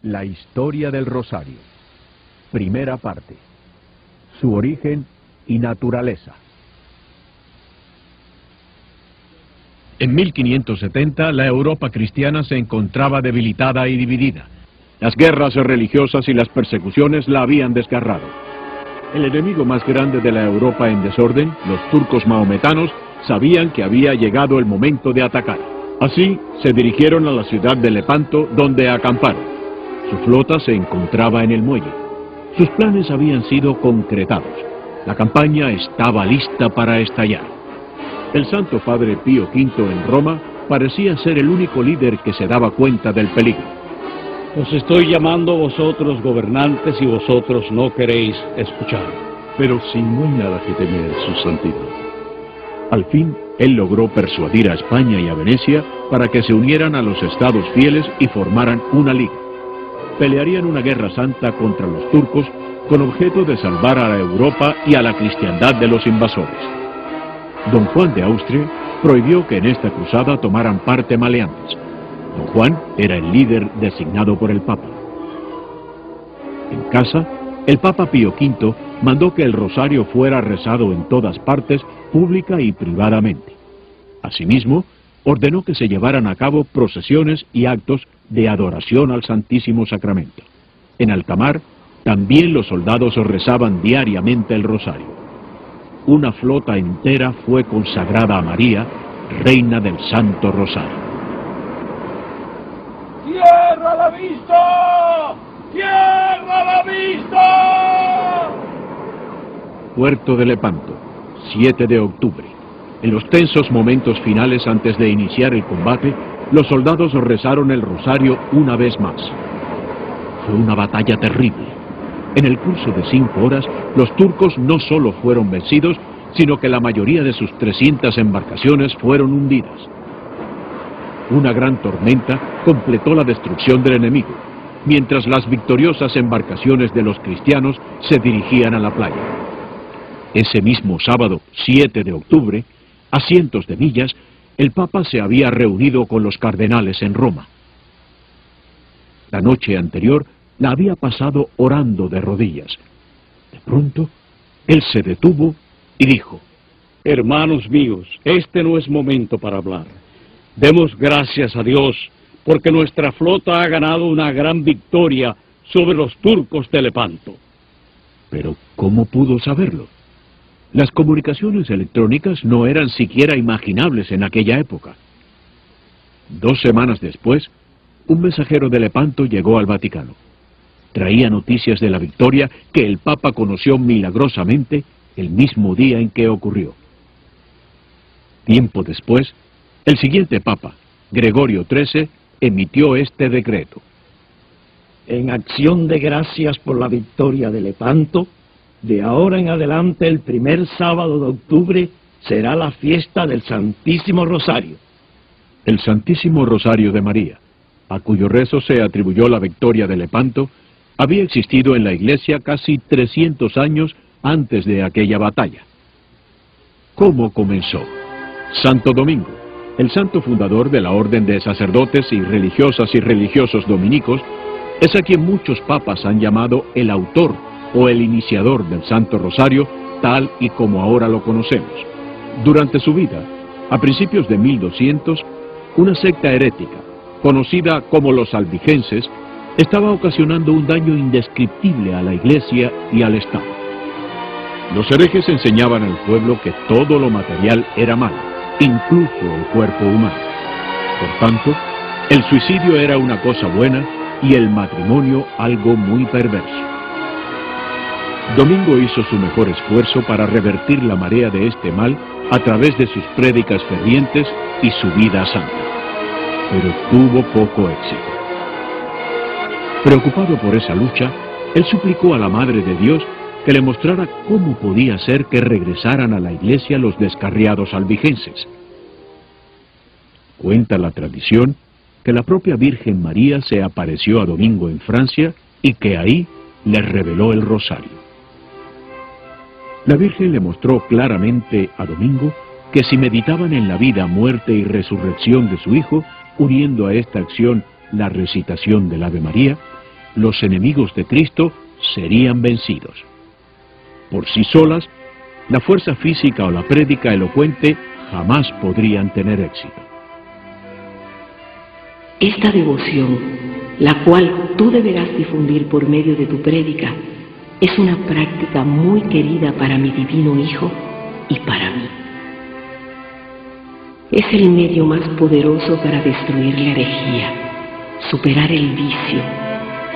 La historia del Rosario. Primera parte. Su origen y naturaleza. En 1570 la Europa cristiana se encontraba debilitada y dividida. Las guerras religiosas y las persecuciones la habían desgarrado. El enemigo más grande de la Europa en desorden, los turcos mahometanos, sabían que había llegado el momento de atacar. Así se dirigieron a la ciudad de Lepanto, donde acamparon. Su flota se encontraba en el muelle. Sus planes habían sido concretados. La campaña estaba lista para estallar. El Santo Padre Pío V en Roma parecía ser el único líder que se daba cuenta del peligro. Os estoy llamando vosotros, gobernantes, y vosotros no queréis escuchar. Pero si no hay nada que temer, su santidad. Al fin, él logró persuadir a España y a Venecia para que se unieran a los estados fieles y formaran una liga. Pelearían una guerra santa contra los turcos con objeto de salvar a la Europa y a la cristiandad de los invasores. Don Juan de Austria prohibió que en esta cruzada tomaran parte maleantes. Don Juan era el líder designado por el Papa. En casa, el Papa Pío V mandó que el rosario fuera rezado en todas partes, pública y privadamente. Asimismo, ordenó que se llevaran a cabo procesiones y actos de adoración al Santísimo Sacramento. En alta mar, también los soldados rezaban diariamente el rosario. Una flota entera fue consagrada a María, Reina del Santo Rosario. ¡Tierra a la vista! ¡Tierra a la vista! Puerto de Lepanto, 7 de octubre. En los tensos momentos finales antes de iniciar el combate, los soldados rezaron el rosario una vez más. Fue una batalla terrible. En el curso de 5 horas, los turcos no solo fueron vencidos, sino que la mayoría de sus 300 embarcaciones fueron hundidas. Una gran tormenta completó la destrucción del enemigo, mientras las victoriosas embarcaciones de los cristianos se dirigían a la playa. Ese mismo sábado, 7 de octubre, a cientos de millas, el Papa se había reunido con los cardenales en Roma. La noche anterior la había pasado orando de rodillas. De pronto, él se detuvo y dijo: Hermanos míos, este no es momento para hablar. Demos gracias a Dios, porque nuestra flota ha ganado una gran victoria sobre los turcos de Lepanto. Pero, ¿cómo pudo saberlo? Las comunicaciones electrónicas no eran siquiera imaginables en aquella época. 2 semanas después, un mensajero de Lepanto llegó al Vaticano. Traía noticias de la victoria que el Papa conoció milagrosamente el mismo día en que ocurrió. Tiempo después, el siguiente Papa, Gregorio XIII, emitió este decreto. En acción de gracias por la victoria de Lepanto, de ahora en adelante el primer sábado de octubre será la fiesta del Santísimo Rosario. El Santísimo Rosario de María, a cuyo rezo se atribuyó la victoria de Lepanto, había existido en la Iglesia casi 300 años antes de aquella batalla. ¿Cómo comenzó? Santo Domingo, el santo fundador de la Orden de Sacerdotes y Religiosas y Religiosos Dominicos, es a quien muchos papas han llamado el autor o el iniciador del Santo Rosario, tal y como ahora lo conocemos. Durante su vida, a principios de 1200, una secta herética, conocida como los albigenses, estaba ocasionando un daño indescriptible a la Iglesia y al Estado. Los herejes enseñaban al pueblo que todo lo material era malo, incluso el cuerpo humano. Por tanto, el suicidio era una cosa buena y el matrimonio algo muy perverso. Domingo hizo su mejor esfuerzo para revertir la marea de este mal a través de sus prédicas fervientes y su vida santa, pero tuvo poco éxito. Preocupado por esa lucha, él suplicó a la Madre de Dios que le mostrara cómo podía ser que regresaran a la Iglesia los descarriados albigenses. Cuenta la tradición que la propia Virgen María se apareció a Domingo en Francia y que ahí le reveló el rosario. La Virgen le mostró claramente a Domingo que si meditaban en la vida, muerte y resurrección de su Hijo, uniendo a esta acción la recitación del Ave María, los enemigos de Cristo serían vencidos. Por sí solas, la fuerza física o la prédica elocuente jamás podrían tener éxito. Esta devoción, la cual tú deberás difundir por medio de tu prédica, es una práctica muy querida para mi divino Hijo y para mí. Es el medio más poderoso para destruir la herejía, superar el vicio,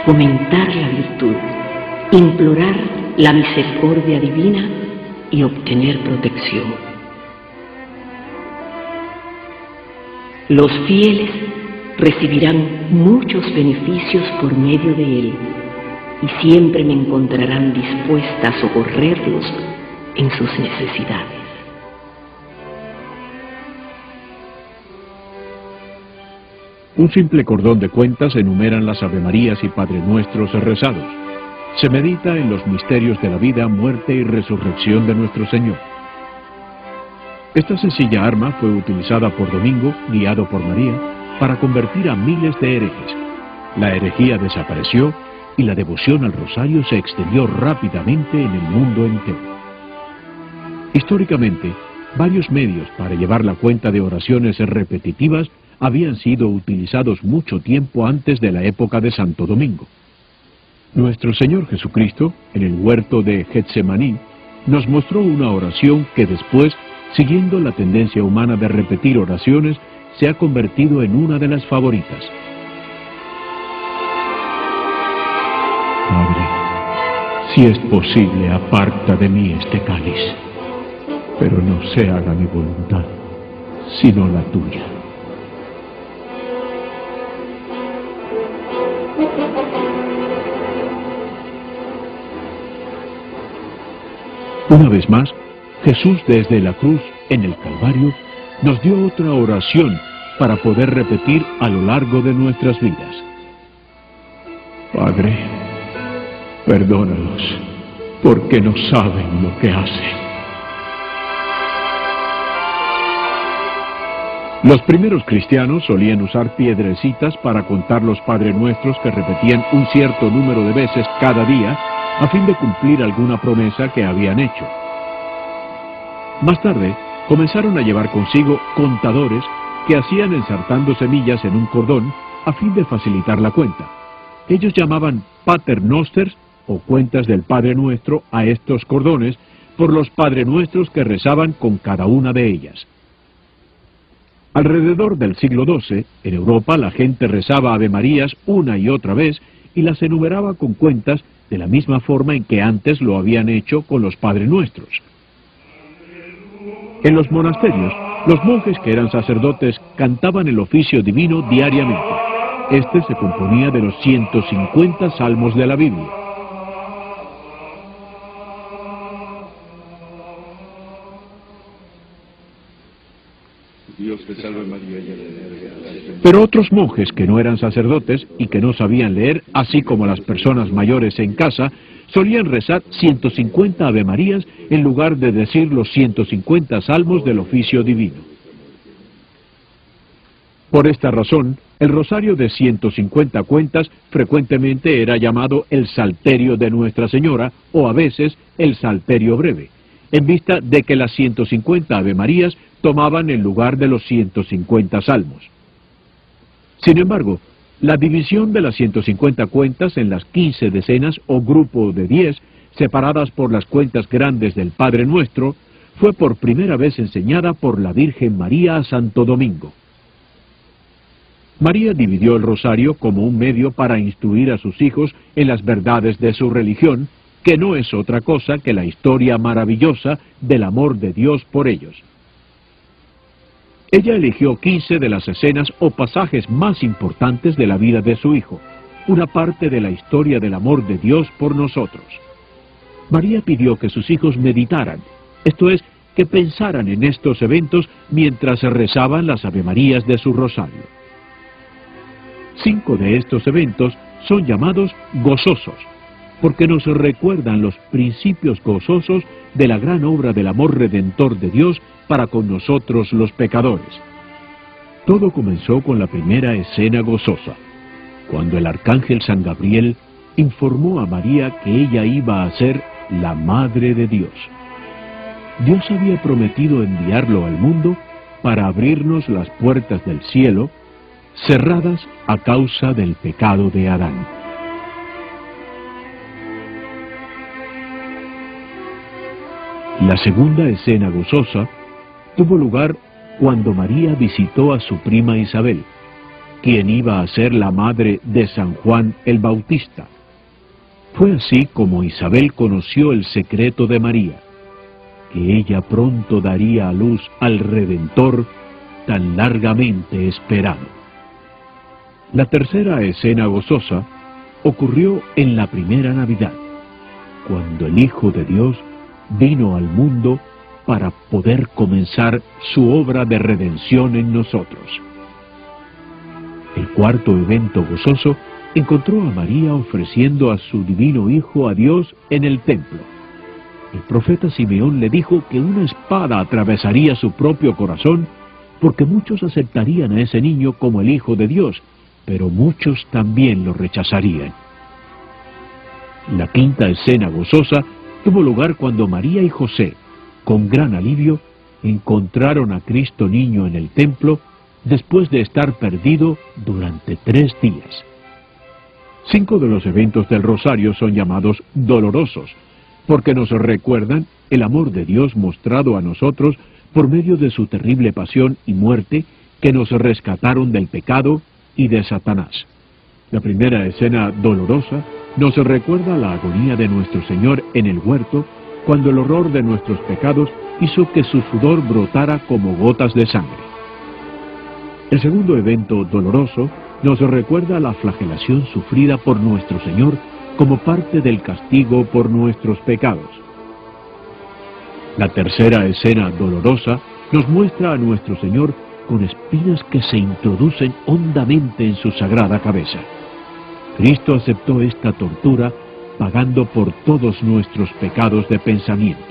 fomentar la virtud, implorar la misericordia divina y obtener protección. Los fieles recibirán muchos beneficios por medio de él y siempre me encontrarán dispuesta a socorrerlos en sus necesidades. Un simple cordón de cuentas enumeran las Avemarías y Padre Nuestros rezados. Se medita en los misterios de la vida, muerte y resurrección de nuestro Señor. Esta sencilla arma fue utilizada por Domingo, guiado por María, para convertir a miles de herejes. La herejía desapareció y la devoción al rosario se extendió rápidamente en el mundo entero. Históricamente, varios medios para llevar la cuenta de oraciones repetitivas habían sido utilizados mucho tiempo antes de la época de Santo Domingo. Nuestro Señor Jesucristo, en el huerto de Getsemaní, nos mostró una oración que después, siguiendo la tendencia humana de repetir oraciones, se ha convertido en una de las favoritas. Padre, si es posible, aparta de mí este cáliz, pero no se haga mi voluntad, sino la tuya. Una vez más, Jesús desde la cruz en el Calvario nos dio otra oración para poder repetir a lo largo de nuestras vidas. Padre, perdónalos, porque no saben lo que hacen. Los primeros cristianos solían usar piedrecitas para contar los Padre Nuestros que repetían un cierto número de veces cada día a fin de cumplir alguna promesa que habían hecho. Más tarde, comenzaron a llevar consigo contadores que hacían ensartando semillas en un cordón a fin de facilitar la cuenta. Ellos llamaban paternosters o cuentas del Padre Nuestro a estos cordones por los Padre Nuestros que rezaban con cada una de ellas. Alrededor del siglo XII, en Europa la gente rezaba Avemarías una y otra vez y las enumeraba con cuentas de la misma forma en que antes lo habían hecho con los Padre Nuestros. En los monasterios, los monjes que eran sacerdotes cantaban el oficio divino diariamente. Este se componía de los 150 salmos de la Biblia. Dios te salve María, llena de gracia. Pero otros monjes que no eran sacerdotes y que no sabían leer, así como las personas mayores en casa, solían rezar 150 Avemarías en lugar de decir los 150 salmos del oficio divino. Por esta razón, el rosario de 150 cuentas frecuentemente era llamado el Salterio de Nuestra Señora o a veces el Salterio Breve, en vista de que las 150 Avemarías tomaban el lugar de los 150 salmos. Sin embargo, la división de las 150 cuentas en las 15 decenas o grupo de 10, separadas por las cuentas grandes del Padre Nuestro, fue por primera vez enseñada por la Virgen María a Santo Domingo. María dividió el rosario como un medio para instruir a sus hijos en las verdades de su religión, que no es otra cosa que la historia maravillosa del amor de Dios por ellos. Ella eligió 15 de las escenas o pasajes más importantes de la vida de su hijo, una parte de la historia del amor de Dios por nosotros. María pidió que sus hijos meditaran, esto es, que pensaran en estos eventos mientras se rezaban las Avemarías de su rosario. 5 de estos eventos son llamados gozosos, porque nos recuerdan los principios gozosos de la gran obra del amor redentor de Dios para con nosotros los pecadores. Todo comenzó con la primera escena gozosa, cuando el arcángel San Gabriel informó a María que ella iba a ser la Madre de Dios. Dios había prometido enviarlo al mundo para abrirnos las puertas del cielo, cerradas a causa del pecado de Adán. La segunda escena gozosa tuvo lugar cuando María visitó a su prima Isabel, quien iba a ser la madre de San Juan el Bautista. Fue así como Isabel conoció el secreto de María, que ella pronto daría a luz al Redentor tan largamente esperado. La tercera escena gozosa ocurrió en la primera Navidad, cuando el Hijo de Dios vino al mundo para poder comenzar su obra de redención en nosotros. El cuarto evento gozoso encontró a María ofreciendo a su divino Hijo a Dios en el templo. El profeta Simeón le dijo que una espada atravesaría su propio corazón, porque muchos aceptarían a ese niño como el Hijo de Dios, pero muchos también lo rechazarían. La quinta escena gozosa tuvo lugar cuando María y José, con gran alivio, encontraron a Cristo niño en el templo después de estar perdido durante 3 días. 5 de los eventos del rosario son llamados dolorosos, porque nos recuerdan el amor de Dios mostrado a nosotros por medio de su terrible pasión y muerte que nos rescataron del pecado y de Satanás. La primera escena dolorosa nos recuerda la agonía de nuestro Señor en el huerto, cuando el horror de nuestros pecados hizo que su sudor brotara como gotas de sangre. El segundo evento doloroso nos recuerda la flagelación sufrida por nuestro Señor como parte del castigo por nuestros pecados. La tercera escena dolorosa nos muestra a nuestro Señor con espinas que se introducen hondamente en su sagrada cabeza. Cristo aceptó esta tortura pagando por todos nuestros pecados de pensamiento.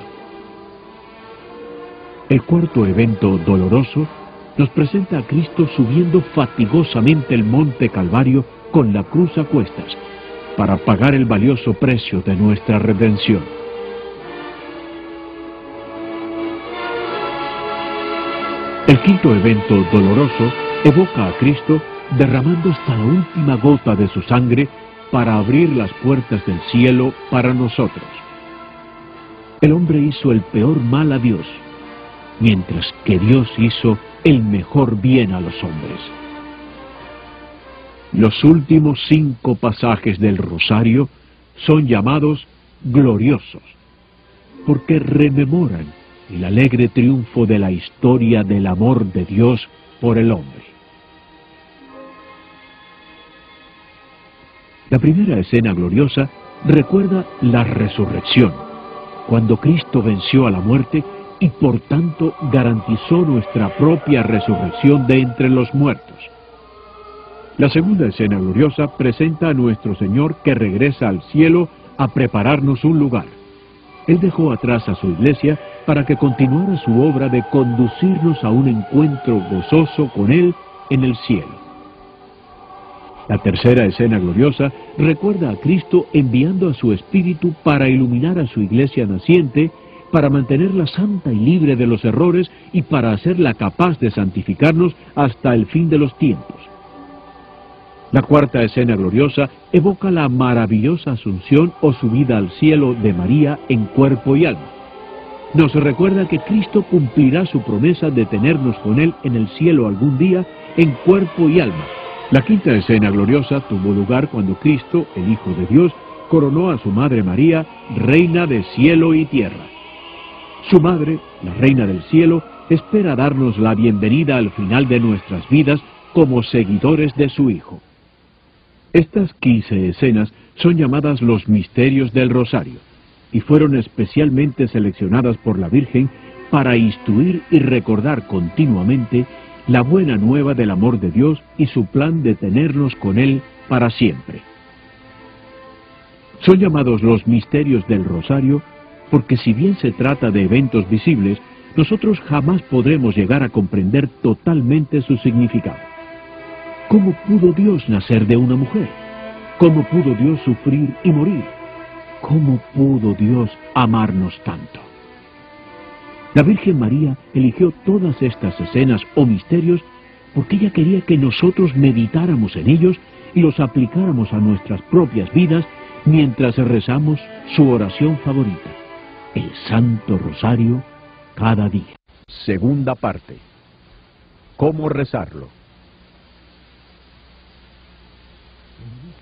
El cuarto evento doloroso nos presenta a Cristo subiendo fatigosamente el monte Calvario con la cruz a cuestas, para pagar el valioso precio de nuestra redención. El quinto evento doloroso evoca a Cristo derramando hasta la última gota de su sangre para abrir las puertas del cielo para nosotros. El hombre hizo el peor mal a Dios, mientras que Dios hizo el mejor bien a los hombres. Los últimos 5 pasajes del rosario son llamados gloriosos, porque rememoran el alegre triunfo de la historia del amor de Dios por el hombre. La primera escena gloriosa recuerda la resurrección, cuando Cristo venció a la muerte y por tanto garantizó nuestra propia resurrección de entre los muertos. La segunda escena gloriosa presenta a nuestro Señor que regresa al cielo a prepararnos un lugar. Él dejó atrás a su iglesia para que continuara su obra de conducirnos a un encuentro gozoso con Él en el cielo. La tercera escena gloriosa recuerda a Cristo enviando a su Espíritu para iluminar a su iglesia naciente, para mantenerla santa y libre de los errores y para hacerla capaz de santificarnos hasta el fin de los tiempos. La cuarta escena gloriosa evoca la maravillosa asunción o subida al cielo de María en cuerpo y alma. Nos recuerda que Cristo cumplirá su promesa de tenernos con Él en el cielo algún día en cuerpo y alma. La quinta escena gloriosa tuvo lugar cuando Cristo, el Hijo de Dios, coronó a su Madre María, Reina de cielo y tierra. Su Madre, la Reina del cielo, espera darnos la bienvenida al final de nuestras vidas como seguidores de su Hijo. Estas 15 escenas son llamadas los misterios del Rosario, y fueron especialmente seleccionadas por la Virgen para instruir y recordar continuamente la buena nueva del amor de Dios y su plan de tenernos con Él para siempre. Son llamados los misterios del Rosario porque si bien se trata de eventos visibles, nosotros jamás podremos llegar a comprender totalmente su significado. ¿Cómo pudo Dios nacer de una mujer? ¿Cómo pudo Dios sufrir y morir? ¿Cómo pudo Dios amarnos tanto? La Virgen María eligió todas estas escenas o misterios porque ella quería que nosotros meditáramos en ellos y los aplicáramos a nuestras propias vidas mientras rezamos su oración favorita, el Santo Rosario, cada día. Segunda parte. ¿Cómo rezarlo?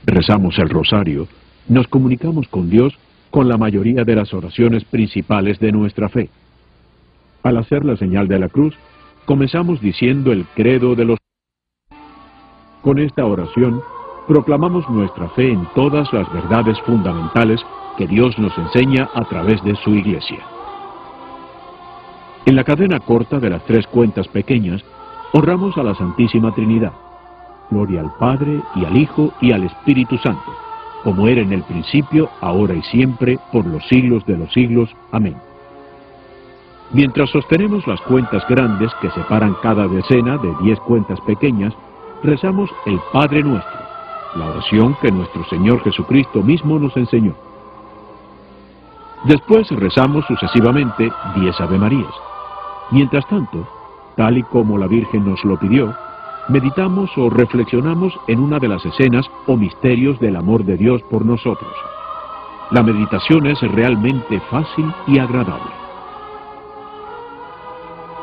Rezamos el rosario, nos comunicamos con Dios con la mayoría de las oraciones principales de nuestra fe. Al hacer la señal de la cruz, comenzamos diciendo el credo de los... Con esta oración, proclamamos nuestra fe en todas las verdades fundamentales que Dios nos enseña a través de su Iglesia. En la cadena corta de las tres cuentas pequeñas, honramos a la Santísima Trinidad. Gloria al Padre, y al Hijo, y al Espíritu Santo, como era en el principio, ahora y siempre, por los siglos de los siglos. Amén. Mientras sostenemos las cuentas grandes que separan cada decena de 10 cuentas pequeñas, rezamos el Padre Nuestro, la oración que nuestro Señor Jesucristo mismo nos enseñó. Después rezamos sucesivamente 10 Avemarías. Mientras tanto, tal y como la Virgen nos lo pidió, meditamos o reflexionamos en una de las escenas o misterios del amor de Dios por nosotros. La meditación es realmente fácil y agradable.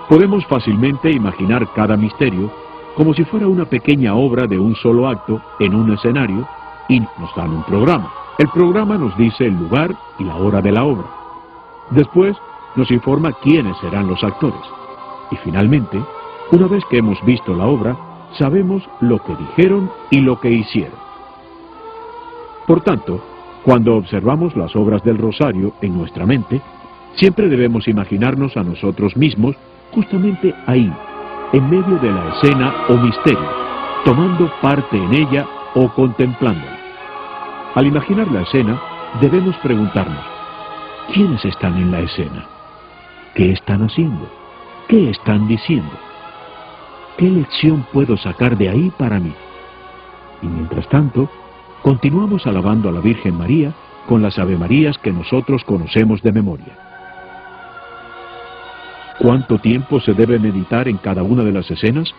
Podemos fácilmente imaginar cada misterio como si fuera una pequeña obra de un solo acto en un escenario y nos dan un programa. El programa nos dice el lugar y la hora de la obra. Después nos informa quiénes serán los actores. Y finalmente, una vez que hemos visto la obra, sabemos lo que dijeron y lo que hicieron. Por tanto, cuando observamos las obras del rosario en nuestra mente, siempre debemos imaginarnos a nosotros mismos justamente ahí, en medio de la escena o misterio, tomando parte en ella o contemplándola. Al imaginar la escena, debemos preguntarnos, ¿quiénes están en la escena? ¿Qué están haciendo? ¿Qué están diciendo? ¿Qué lección puedo sacar de ahí para mí? Y mientras tanto, continuamos alabando a la Virgen María con las Avemarías que nosotros conocemos de memoria. ¿Cuánto tiempo se debe meditar en cada una de las escenas?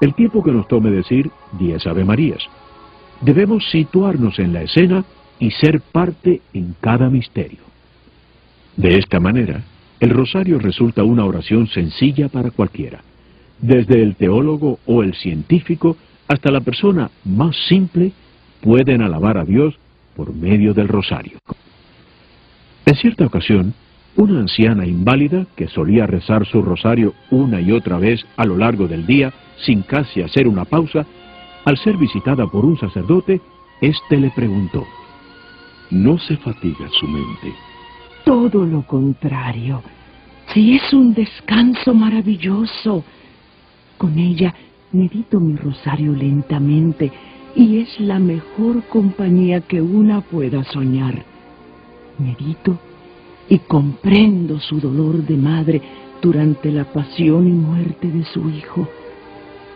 El tiempo que nos tome decir 10 Avemarías. Debemos situarnos en la escena y ser parte en cada misterio. De esta manera, el rosario resulta una oración sencilla para cualquiera, desde el teólogo o el científico hasta la persona más simple pueden alabar a Dios por medio del rosario. En cierta ocasión, una anciana inválida que solía rezar su rosario una y otra vez a lo largo del día sin casi hacer una pausa, al ser visitada por un sacerdote, éste le preguntó: ¿no se fatiga su mente? Todo lo contrario. Si es un descanso maravilloso. Con ella medito mi rosario lentamente y es la mejor compañía que una pueda soñar. Medito y comprendo su dolor de madre durante la pasión y muerte de su hijo.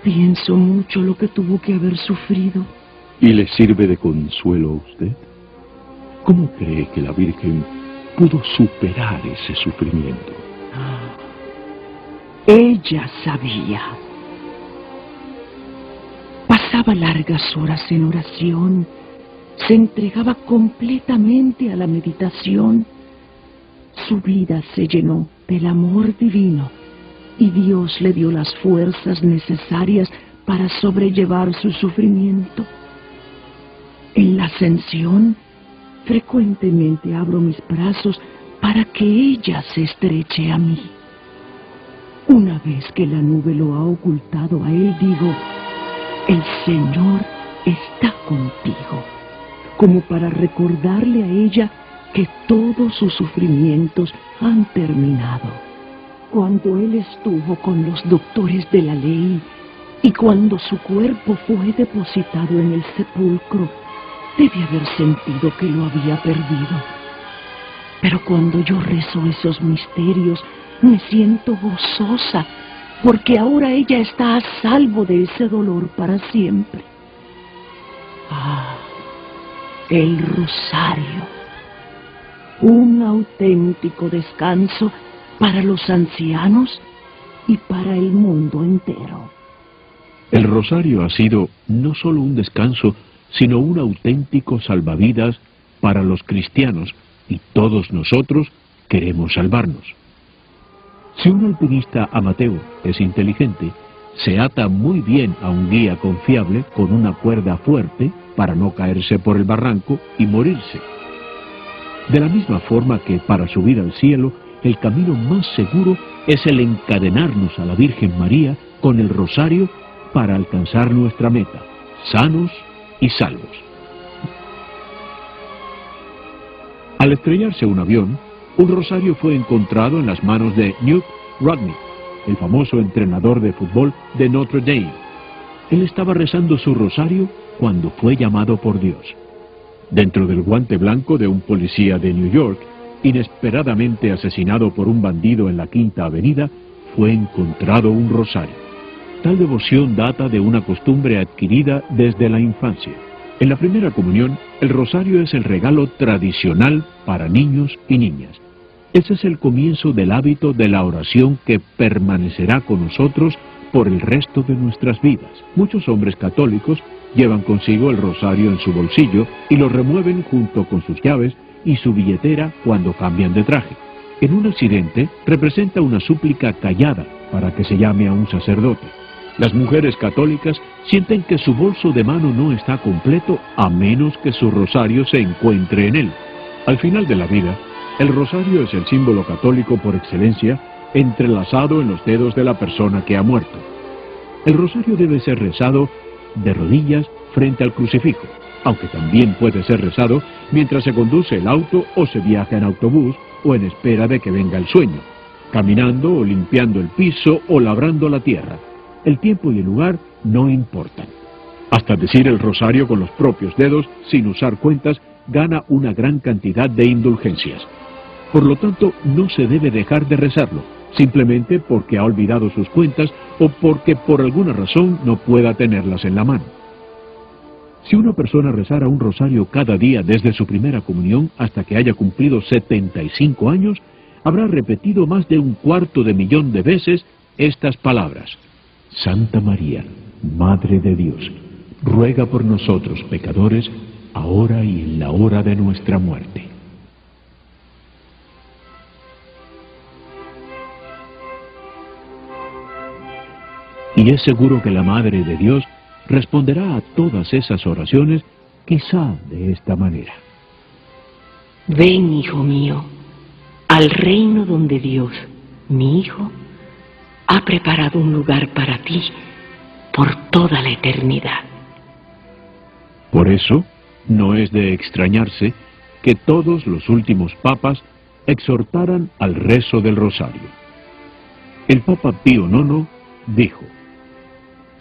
Pienso mucho lo que tuvo que haber sufrido. ¿Y le sirve de consuelo a usted? ¿Cómo cree que la Virgen pudo superar ese sufrimiento? Ella sabía. Pasaba largas horas en oración, se entregaba completamente a la meditación. Su vida se llenó del amor divino y Dios le dio las fuerzas necesarias para sobrellevar su sufrimiento. En la ascensión, frecuentemente abro mis brazos para que ella se estreche a mí. Una vez que la nube lo ha ocultado a él, digo: el Señor está contigo, como para recordarle a ella que todos sus sufrimientos han terminado. Cuando él estuvo con los doctores de la ley y cuando su cuerpo fue depositado en el sepulcro, debe haber sentido que lo había perdido. Pero cuando yo rezo esos misterios, me siento gozosa, porque ahora ella está a salvo de ese dolor para siempre. El rosario, un auténtico descanso para los ancianos y para el mundo entero. El rosario ha sido no solo un descanso, sino un auténtico salvavidas para los cristianos, y todos nosotros queremos salvarnos. Si un alpinista amateur es inteligente, se ata muy bien a un guía confiable con una cuerda fuerte para no caerse por el barranco y morirse. De la misma forma que para subir al cielo, el camino más seguro es el encadenarnos a la Virgen María con el rosario para alcanzar nuestra meta, sanos y salvos. Al estrellarse un avión, un rosario fue encontrado en las manos de Knute Rockne, el famoso entrenador de fútbol de Notre Dame. Él estaba rezando su rosario cuando fue llamado por Dios. Dentro del guante blanco de un policía de New York, inesperadamente asesinado por un bandido en la Quinta Avenida, fue encontrado un rosario. Tal devoción data de una costumbre adquirida desde la infancia. En la primera comunión, el rosario es el regalo tradicional para niños y niñas. Ese es el comienzo del hábito de la oración que permanecerá con nosotros por el resto de nuestras vidas. Muchos hombres católicos llevan consigo el rosario en su bolsillo y lo remueven junto con sus llaves y su billetera cuando cambian de traje. En un accidente, representa una súplica callada para que se llame a un sacerdote. Las mujeres católicas sienten que su bolso de mano no está completo a menos que su rosario se encuentre en él. Al final de la vida, el rosario es el símbolo católico por excelencia, entrelazado en los dedos de la persona que ha muerto. El rosario debe ser rezado de rodillas frente al crucifijo, aunque también puede ser rezado mientras se conduce el auto o se viaja en autobús o en espera de que venga el sueño, caminando o limpiando el piso o labrando la tierra. El tiempo y el lugar no importan. Hasta decir el rosario con los propios dedos, sin usar cuentas, gana una gran cantidad de indulgencias. Por lo tanto, no se debe dejar de rezarlo, simplemente porque ha olvidado sus cuentas o porque por alguna razón no pueda tenerlas en la mano. Si una persona rezara un rosario cada día desde su primera comunión hasta que haya cumplido 75 años, habrá repetido más de 250.000 de veces estas palabras: Santa María, Madre de Dios, ruega por nosotros pecadores, ahora y en la hora de nuestra muerte. Y es seguro que la Madre de Dios responderá a todas esas oraciones, quizá de esta manera: Ven, hijo mío, al reino donde Dios, mi Hijo, ha preparado un lugar para ti por toda la eternidad. Por eso, no es de extrañarse que todos los últimos papas exhortaran al rezo del rosario. El Papa Pío IX dijo: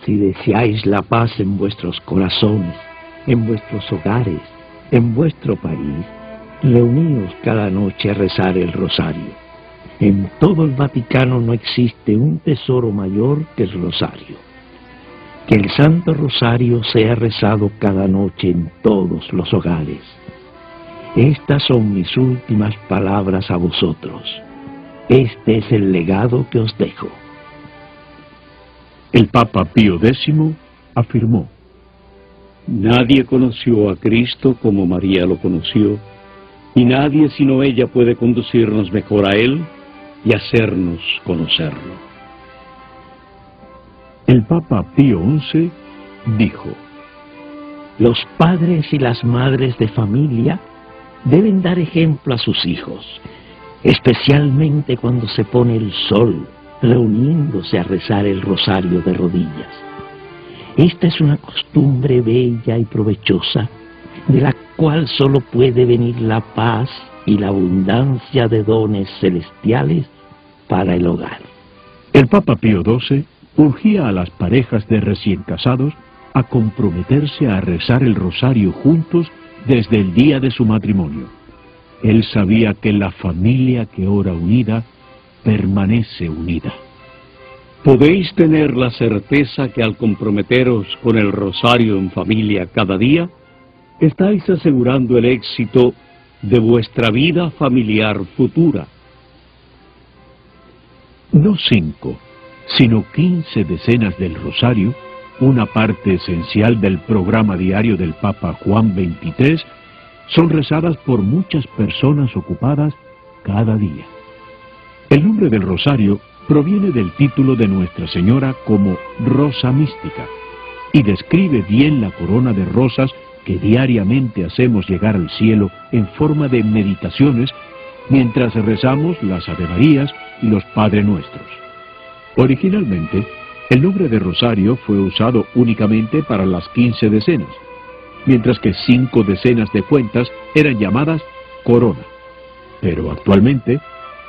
Si deseáis la paz en vuestros corazones, en vuestros hogares, en vuestro país, reuníos cada noche a rezar el rosario. En todo el Vaticano no existe un tesoro mayor que el rosario. Que el Santo Rosario sea rezado cada noche en todos los hogares. Estas son mis últimas palabras a vosotros. Este es el legado que os dejo. El Papa Pío X afirmó: Nadie conoció a Cristo como María lo conoció, y nadie sino ella puede conducirnos mejor a Él y hacernos conocerlo. El Papa Pío XI dijo: Los padres y las madres de familia deben dar ejemplo a sus hijos, especialmente cuando se pone el sol, reuniéndose a rezar el rosario de rodillas. Esta es una costumbre bella y provechosa, de la cual solo puede venir la paz y la abundancia de dones celestiales para el hogar. El Papa Pío XII urgía a las parejas de recién casados a comprometerse a rezar el rosario juntos desde el día de su matrimonio. Él sabía que la familia que ora unida permanece unida. Podéis tener la certeza que al comprometeros con el rosario en familia cada día, estáis asegurando el éxito de vuestra vida familiar futura. No 5, sino 15 decenas del rosario, una parte esencial del programa diario del Papa Juan XXIII, son rezadas por muchas personas ocupadas cada día. El nombre del rosario proviene del título de Nuestra Señora como Rosa Mística y describe bien la corona de rosas que diariamente hacemos llegar al cielo en forma de meditaciones mientras rezamos las Avemarías y los Padre Nuestros. Originalmente, el nombre de rosario fue usado únicamente para las 15 decenas, mientras que 5 decenas de cuentas eran llamadas corona. Pero actualmente,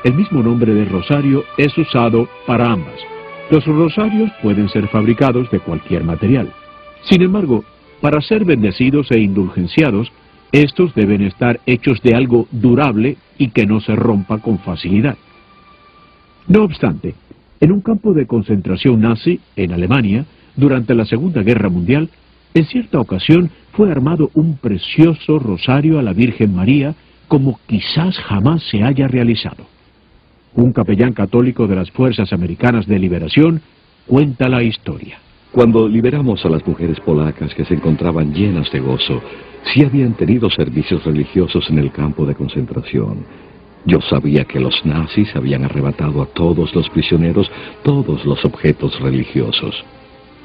el mismo nombre de rosario es usado para ambas. Los rosarios pueden ser fabricados de cualquier material. Sin embargo, para ser bendecidos e indulgenciados, estos deben estar hechos de algo durable y que no se rompa con facilidad. No obstante, en un campo de concentración nazi, en Alemania, durante la Segunda Guerra Mundial, en cierta ocasión fue armado un precioso rosario a la Virgen María como quizás jamás se haya realizado. Un capellán católico de las Fuerzas Americanas de Liberación cuenta la historia. Cuando liberamos a las mujeres polacas que se encontraban llenas de gozo, sí habían tenido servicios religiosos en el campo de concentración. Yo sabía que los nazis habían arrebatado a todos los prisioneros todos los objetos religiosos.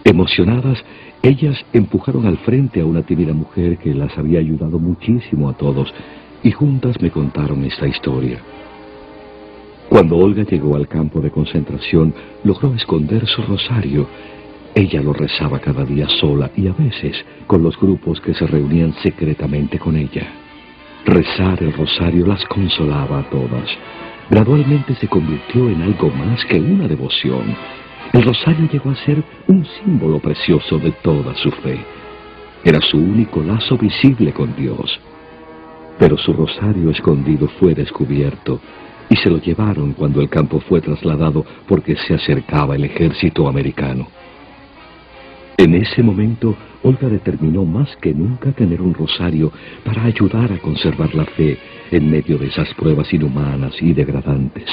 Emocionadas, ellas empujaron al frente a una tímida mujer que las había ayudado muchísimo a todos, y juntas me contaron esta historia. Cuando Olga llegó al campo de concentración, logró esconder su rosario. Ella lo rezaba cada día sola y a veces con los grupos que se reunían secretamente con ella. Rezar el rosario las consolaba a todas. Gradualmente se convirtió en algo más que una devoción. El rosario llegó a ser un símbolo precioso de toda su fe. Era su único lazo visible con Dios. Pero su rosario escondido fue descubierto y se lo llevaron cuando el campo fue trasladado porque se acercaba el ejército americano. En ese momento, Olga determinó más que nunca tener un rosario para ayudar a conservar la fe en medio de esas pruebas inhumanas y degradantes.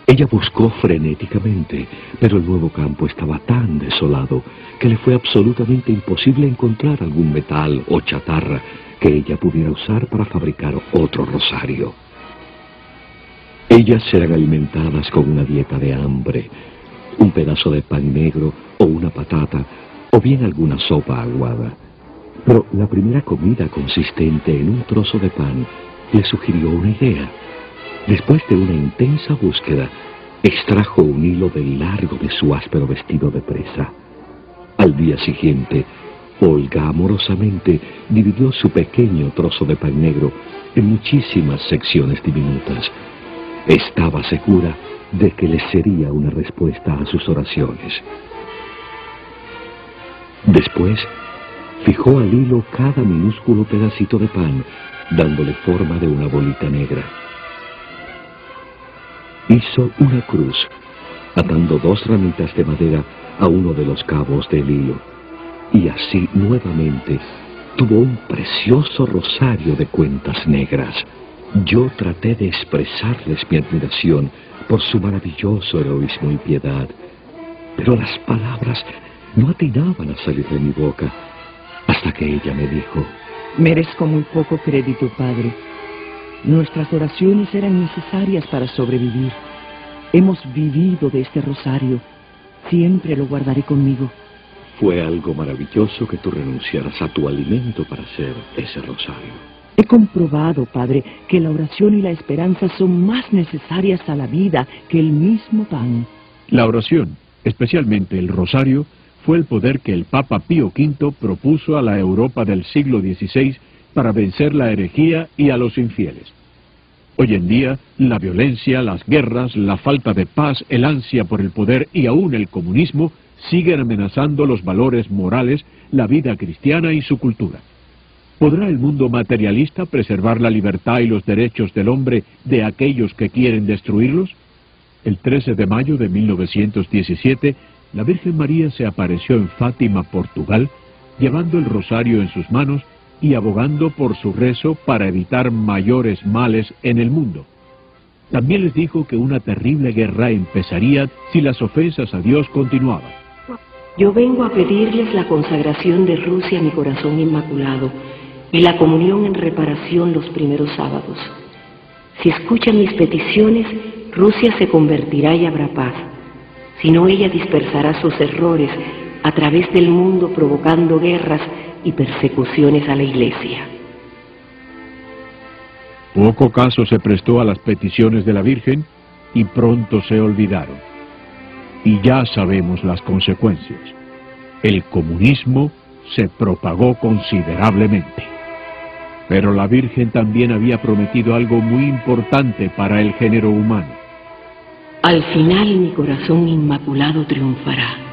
Ella buscó frenéticamente, pero el nuevo campo estaba tan desolado que le fue absolutamente imposible encontrar algún metal o chatarra que ella pudiera usar para fabricar otro rosario. Ellas eran alimentadas con una dieta de hambre, un pedazo de pan negro o una patata, o bien alguna sopa aguada. Pero la primera comida consistente en un trozo de pan le sugirió una idea. Después de una intensa búsqueda, extrajo un hilo del largo de su áspero vestido de presa. Al día siguiente, Olga amorosamente dividió su pequeño trozo de pan negro en muchísimas secciones diminutas. Estaba segura de que le sería una respuesta a sus oraciones. Después, fijó al hilo cada minúsculo pedacito de pan, dándole forma de una bolita negra. Hizo una cruz, atando 2 ramitas de madera a uno de los cabos del hilo, y así nuevamente tuvo un precioso rosario de cuentas negras. Yo traté de expresarles mi admiración por su maravilloso heroísmo y piedad, pero las palabras no atinaban a salir de mi boca, hasta que ella me dijo: merezco muy poco crédito, Padre. Nuestras oraciones eran necesarias para sobrevivir. Hemos vivido de este rosario. Siempre lo guardaré conmigo. Fue algo maravilloso que tú renunciaras a tu alimento para hacer ese rosario. He comprobado, Padre, que la oración y la esperanza son más necesarias a la vida que el mismo pan. La oración, especialmente el rosario, fue el poder que el Papa Pío V propuso a la Europa del siglo XVI para vencer la herejía y a los infieles. Hoy en día, la violencia, las guerras, la falta de paz, el ansia por el poder y aún el comunismo siguen amenazando los valores morales, la vida cristiana y su cultura. ¿Podrá el mundo materialista preservar la libertad y los derechos del hombre de aquellos que quieren destruirlos? El 13 de mayo de 1917, la Virgen María se apareció en Fátima, Portugal, llevando el rosario en sus manos y abogando por su rezo para evitar mayores males en el mundo. También les dijo que una terrible guerra empezaría si las ofensas a Dios continuaban. Yo vengo a pedirles la consagración de Rusia a mi corazón inmaculado y la comunión en reparación los primeros sábados. Si escuchan mis peticiones, Rusia se convertirá y habrá paz. Si no, ella dispersará sus errores a través del mundo, provocando guerras y persecuciones a la Iglesia. Poco caso se prestó a las peticiones de la Virgen y pronto se olvidaron. Y ya sabemos las consecuencias. El comunismo se propagó considerablemente. Pero la Virgen también había prometido algo muy importante para el género humano. Al final mi corazón inmaculado triunfará.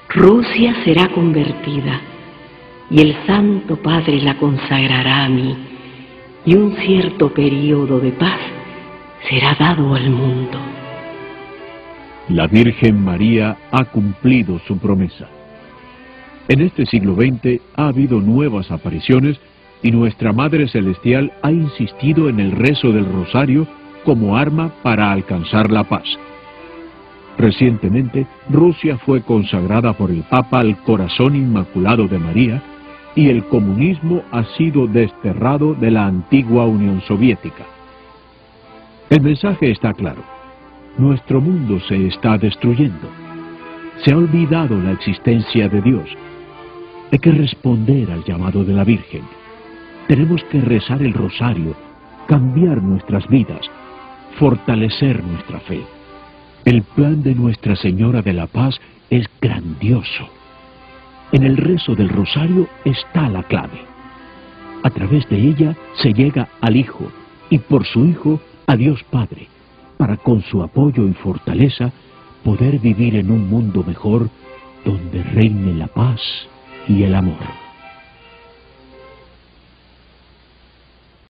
Rusia será convertida y el Santo Padre la consagrará a mí, y un cierto período de paz será dado al mundo. La Virgen María ha cumplido su promesa. En este siglo XX ha habido nuevas apariciones y nuestra Madre Celestial ha insistido en el rezo del rosario como arma para alcanzar la paz. Recientemente, Rusia fue consagrada por el Papa al Corazón Inmaculado de María y el comunismo ha sido desterrado de la antigua Unión Soviética. El mensaje está claro. Nuestro mundo se está destruyendo. Se ha olvidado la existencia de Dios. Hay que responder al llamado de la Virgen. Tenemos que rezar el rosario, cambiar nuestras vidas, fortalecer nuestra fe. El plan de Nuestra Señora de la Paz es grandioso. En el rezo del rosario está la clave. A través de ella se llega al Hijo y por su Hijo a Dios Padre, para con su apoyo y fortaleza poder vivir en un mundo mejor donde reine la paz y el amor.